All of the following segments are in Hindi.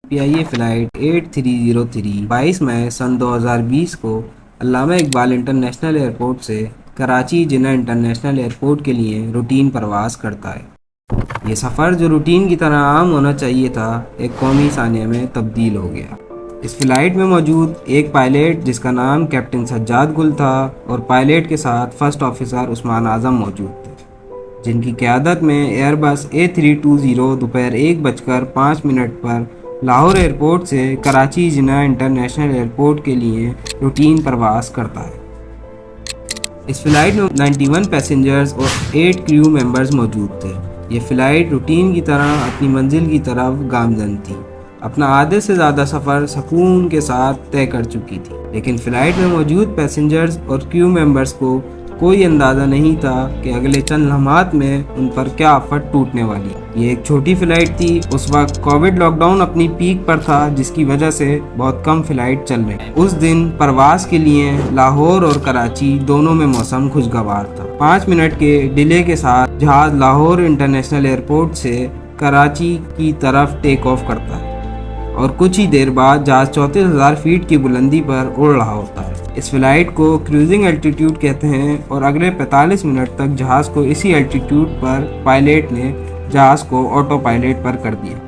पीआईए फ़्लाइट 8303 22 मई सन 2020 को अल्लामा इकबाल इंटरनेशनल एयरपोर्ट से कराची जिन्ना इंटरनेशनल एयरपोर्ट के लिए रूटीन परवास करता है। ये सफ़र जो रूटीन की तरह आम होना चाहिए था, एक कौमी सानिया में तब्दील हो गया। इस फ़्लाइट में मौजूद एक पायलट जिसका नाम कैप्टन सज्जाद गुल था और पायलट के साथ फर्स्ट ऑफिसर उस्मान आज़म मौजूद थे, जिनकी क़यादत में एयरबस A320 दोपहर 1:05 पर लाहौर एयरपोर्ट से कराची जिन्ना इंटरनेशनल एयरपोर्ट के लिए रूटीन परवास करता है। इस फ़्लाइट में 91 पैसेंजर्स और 8 क्रू मेंबर्स मौजूद थे। ये फ़्लाइट रूटीन की तरह अपनी मंजिल की तरफ गामजन थी। अपना आधे से ज़्यादा सफ़र सुकून के साथ तय कर चुकी थी, लेकिन फ़्लाइट में मौजूद पैसेंजर्स और क्रू मेंबर्स को कोई अंदाज़ा नहीं था कि अगले चंद लम्हात में उन पर क्या आफत टूटने वाली। ये एक छोटी फ़्लाइट थी। उस वक्त कोविड लॉकडाउन अपनी पीक पर था, जिसकी वजह से बहुत कम फ़्लाइट चल रही। उस दिन परवास के लिए लाहौर और कराची दोनों में मौसम खुशगवार था। 5 मिनट के डिले के साथ जहाज़ लाहौर इंटरनेशनल एयरपोर्ट से कराची की तरफ टेक ऑफ करता है और कुछ ही देर बाद जहाज़ 34,000 फीट की बुलंदी पर उड़ रहा होता है। इस फ्लाइट को क्रूजिंग एल्टीट्यूड कहते हैं और अगले 45 मिनट तक जहाज़ को इसी एल्टीट्यूड पर पायलट ने जहाज़ को ऑटो पायलट पर कर दिया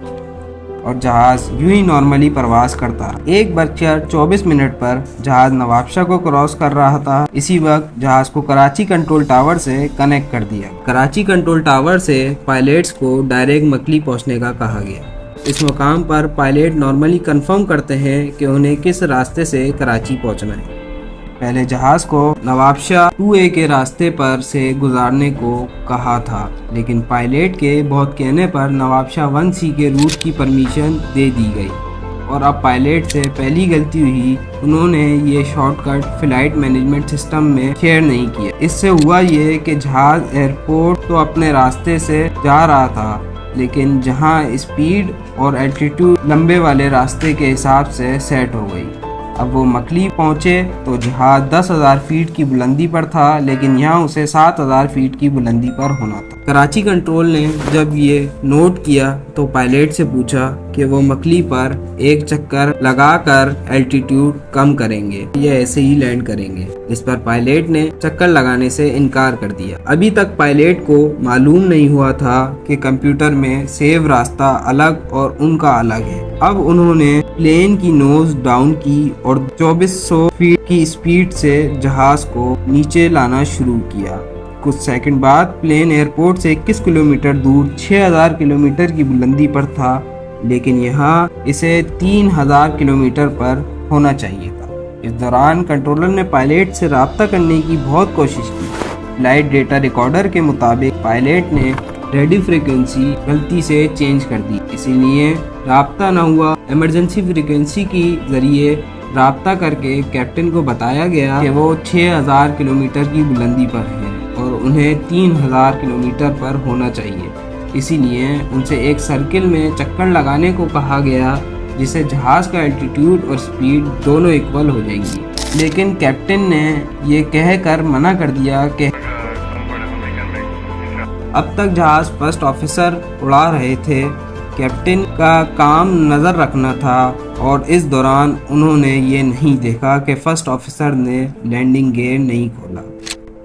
और जहाज़ यूं ही नॉर्मली प्रवास करता रहा। 1:24 पर जहाज़ नवाबशाह को क्रॉस कर रहा था। इसी वक्त जहाज़ को कराची कंट्रोल टावर से कनेक्ट कर दिया। कराची कंट्रोल टावर से पायलट्स को डायरेक्ट मकली पहुंचने का कहा गया। इस मुकाम पर पायलट नॉर्मली कंफर्म करते हैं कि उन्हें किस रास्ते से कराची पहुंचना है। पहले जहाज़ को नवाबशाह 2A के रास्ते पर से गुजारने को कहा था, लेकिन पायलट के बहुत कहने पर नवाबशाह 1C के रूट की परमिशन दे दी गई और अब पायलट से पहली गलती हुई, उन्होंने ये शॉर्टकट फ्लाइट मैनेजमेंट सिस्टम में शेयर नहीं किया। इससे हुआ ये कि जहाज़ एयरपोर्ट तो अपने रास्ते से जा रहा था, लेकिन जहां स्पीड और एल्टीट्यूड लंबे वाले रास्ते के हिसाब से सेट हो गई। अब वो मकली पहुंचे तो जहाज़ 10,000 फीट की बुलंदी पर था, लेकिन यहाँ उसे 7,000 फीट की बुलंदी पर होना था। कराची कंट्रोल ने जब ये नोट किया तो पायलट से पूछा कि वो मकली पर एक चक्कर लगाकर एल्टीट्यूड कम करेंगे या ऐसे ही लैंड करेंगे। इस पर पायलट ने चक्कर लगाने से इनकार कर दिया। अभी तक पायलट को मालूम नहीं हुआ था कि कंप्यूटर में सेव रास्ता अलग और उनका अलग है। अब उन्होंने प्लेन की नोज डाउन की और 2400 फीट की स्पीड से जहाज को नीचे लाना शुरू किया। कुछ सेकंड बाद प्लेन एयरपोर्ट से 21 किलोमीटर दूर 6000 किलोमीटर की बुलंदी पर था, लेकिन यहाँ इसे 3000 किलोमीटर पर होना चाहिए था। इस दौरान कंट्रोलर ने पायलट से रब्ता करने की बहुत कोशिश की। फ्लाइट डेटा रिकॉर्डर के मुताबिक पायलट ने रेडियो फ्रीक्वेंसी गलती से चेंज कर दी, इसीलिए रब्ता न हुआ। इमरजेंसी फ्रीक्वेंसी की जरिए रब्ता करके कैप्टन को बताया गया कि वो 6000 किलोमीटर की बुलंदी पर हैं और उन्हें 3000 किलोमीटर पर होना चाहिए। इसीलिए उनसे एक सर्किल में चक्कर लगाने को कहा गया, जिससे जहाज़ का एल्टीट्यूड और स्पीड दोनों इक्वल हो जाएंगी। लेकिन कैप्टन ने ये कहकर मना कर दिया कि अब तक जहाज़ फर्स्ट ऑफिसर उड़ा रहे थे, कैप्टन का काम नज़र रखना था और इस दौरान उन्होंने ये नहीं देखा कि फर्स्ट ऑफिसर ने लैंडिंग गियर नहीं खोला।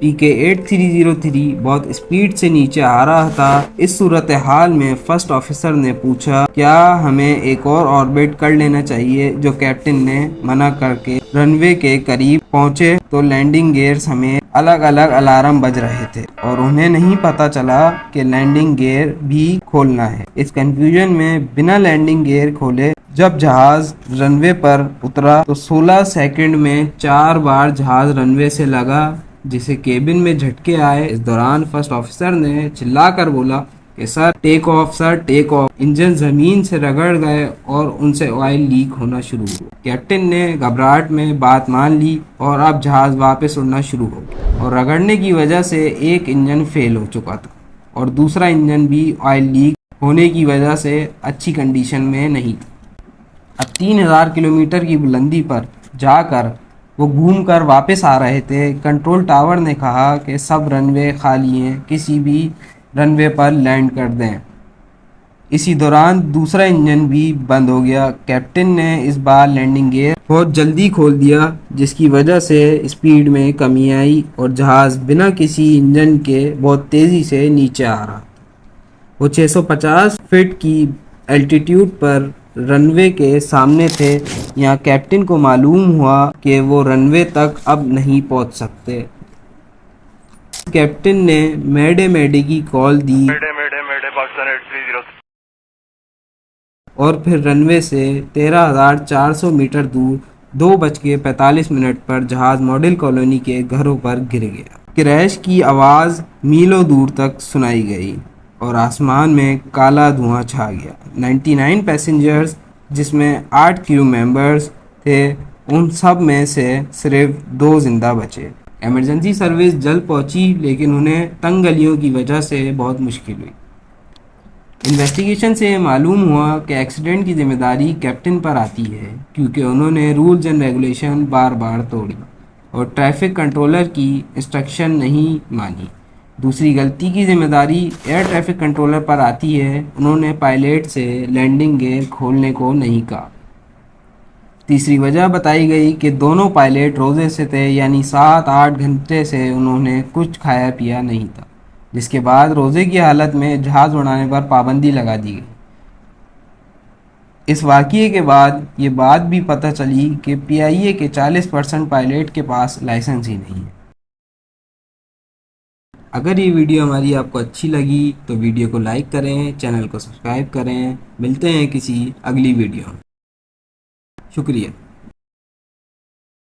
PK 8303 बहुत स्पीड से नीचे आ रहा था। इस सूरत हाल में फर्स्ट ऑफिसर ने पूछा, क्या हमें एक और ऑर्बिट कर लेना चाहिए, जो कैप्टन ने मना करके रनवे के करीब पहुंचे तो लैंडिंग गियर्स हमें अलग अलग अलार्म बज रहे थे और उन्हें नहीं पता चला कि लैंडिंग गियर भी खोलना है। इस कंफ्यूजन में बिना लैंडिंग गियर खोले जब जहाज रनवे पर उतरा तो 16 सेकंड में 4 बार जहाज रनवे से लगा, जिसे केबिन में झटके आए। इस दौरान फर्स्ट ऑफिसर ने चिल्लाकर बोला कि sir take off, sir take off. Engine जमीन से रगड़ गए और उनसे ऑयल लीक होना शुरू हुआ। कैप्टन ने घबराहट में बात मान ली और अब जहाज वापस उड़ना शुरू हो गया और रगड़ने की वजह से एक इंजन फेल हो चुका था और दूसरा इंजन भी ऑयल लीक होने की वजह से अच्छी कंडीशन में नहीं था। अब 3000 किलोमीटर की बुलंदी पर जाकर वो घूमकर वापस आ रहे थे। कंट्रोल टावर ने कहा कि सब रनवे खाली हैं, किसी भी रनवे पर लैंड कर दें। इसी दौरान दूसरा इंजन भी बंद हो गया। कैप्टन ने इस बार लैंडिंग गियर बहुत जल्दी खोल दिया, जिसकी वजह से स्पीड में कमी आई और जहाज़ बिना किसी इंजन के बहुत तेज़ी से नीचे आ रहा। वो 650 फीट की एल्टीट्यूड पर रनवे के सामने थे। यहाँ कैप्टन को मालूम हुआ कि वो रनवे तक अब नहीं पहुंच सकते। कैप्टन ने मैडे मैडे की कॉल दी मेडे मेडे मेडे पाकिस्तान 830। और फिर रनवे से 13,400 मीटर दूर 2:45 पर जहाज़ मॉडल कॉलोनी के घरों पर गिर गया। क्रैश की आवाज़ मीलों दूर तक सुनाई गई और आसमान में काला धुआं छा गया। 99 पैसेंजर्स, जिसमें 8 क्रू मेंबर्स थे, उन सब में से सिर्फ 2 जिंदा बचे। इमरजेंसी सर्विस जल्द पहुंची, लेकिन उन्हें तंग गलियों की वजह से बहुत मुश्किल हुई। इन्वेस्टिगेशन से मालूम हुआ कि एक्सीडेंट की जिम्मेदारी कैप्टन पर आती है, क्योंकि उन्होंने रूल्स एंड रेगुलेशन बार बार तोड़ी और ट्रैफिक कंट्रोलर की इंस्ट्रक्शन नहीं मानी। दूसरी गलती की जिम्मेदारी एयर ट्रैफिक कंट्रोलर पर आती है, उन्होंने पायलट से लैंडिंग गियर खोलने को नहीं कहा। तीसरी वजह बताई गई कि दोनों पायलट रोज़े से थे, यानी 7-8 घंटे से उन्होंने कुछ खाया पिया नहीं था, जिसके बाद रोज़े की हालत में जहाज़ उड़ाने पर पाबंदी लगा दी गई। इस वाक़ये के बाद ये बात भी पता चली कि पीआईए के 40% पायलट के पास लाइसेंस ही नहीं है। अगर ये वीडियो हमारी आपको अच्छी लगी तो वीडियो को लाइक करें, चैनल को सब्सक्राइब करें। मिलते हैं किसी अगली वीडियो में। शुक्रिया।